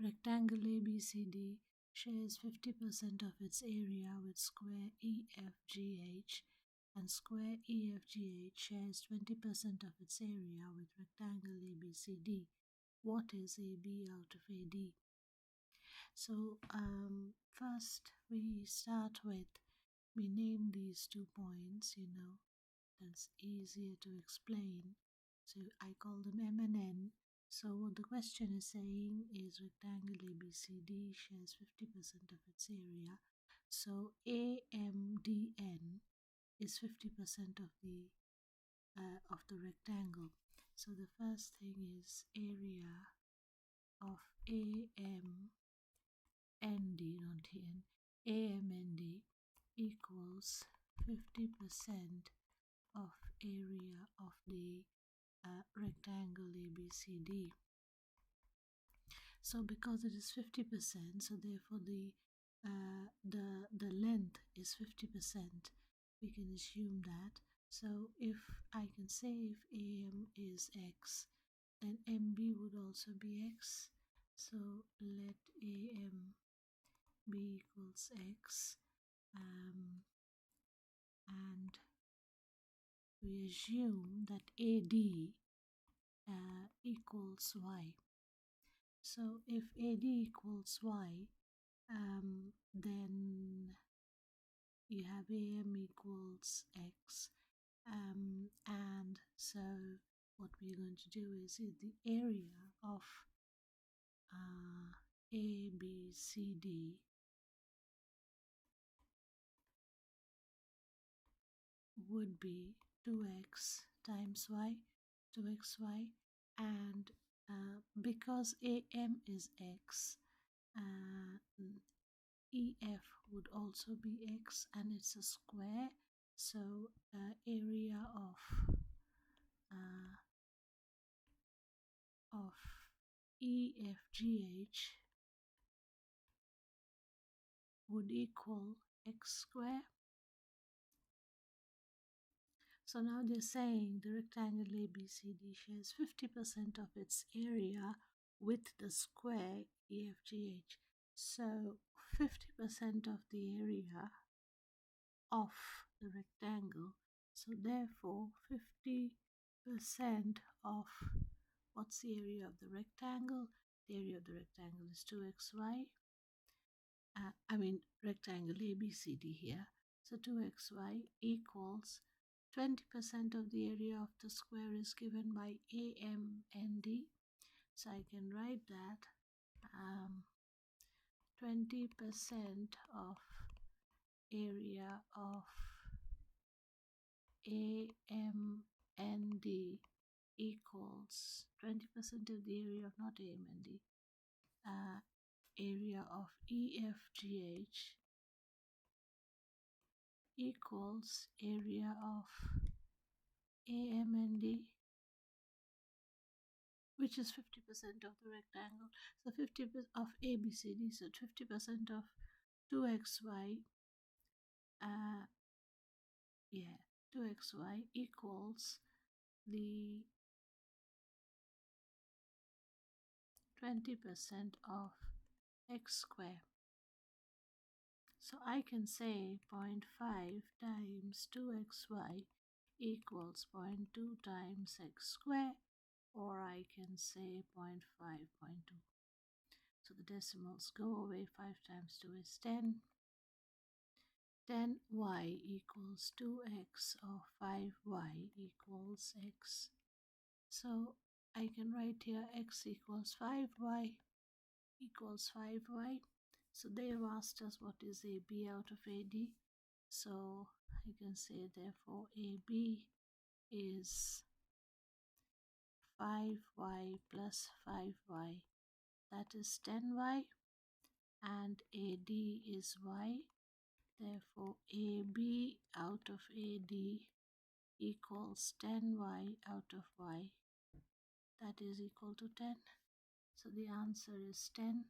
Rectangle ABCD shares 50% of its area with square 𝐸𝐹𝐺𝐻, and square 𝐸𝐹𝐺𝐻 shares 20% of its area with rectangle ABCD. What is AB out of AD? So first we start with, we name these 2 points, that's easier to explain. So I call them M and N. So what the question is saying is rectangle ABCD shares 50% of its area. So AMDN is 50% of the rectangle. So the first thing is area of AMND, not TN, AMND equals 50% of area of the rectangle ABCD. So because it is 50%, so therefore the length is 50%. We can assume that. So if I can say if AM is X, then MB would also be X. So let AM be equals X, and we assume that AD equals Y. So if AD equals Y, then you have AM equals X, and so what we're going to do is the area of ABCD would be 2x times y, 2xy, and because AM is X, EF would also be X, and it's a square, so area of 𝐸𝐹𝐺𝐻 would equal X square. So now they're saying the rectangle ABCD shares 50% of its area with the square 𝐸𝐹𝐺𝐻. So 50% of the area of the rectangle. So therefore 50% of, what's the area of the rectangle? The area of the rectangle is 2xy. Rectangle ABCD here. So 2xy equals 20% of the area of the square is given by AMND. So I can write that 20% of area of AMND equals 20% of the area of, not AMND, area of 𝐸𝐹𝐺𝐻 equals area of AMND, which is 50% of the rectangle. So 50% of ABCD, so 50% of 2xy, 2xy equals the 20% of x square. So I can say 0.5 times 2xy equals 0.2 times x square, or I can say 0.5, 0.2. So the decimals go away. 5 times 2 is 10. 10y equals 2x, or 5y equals x. So I can write here x equals 5y equals 5y. So they have asked us what is AB out of AD. So I can say therefore AB is 5y plus 5y, that is 10y, and AD is y. Therefore AB out of AD equals 10y out of y, that is equal to 10. So the answer is 10.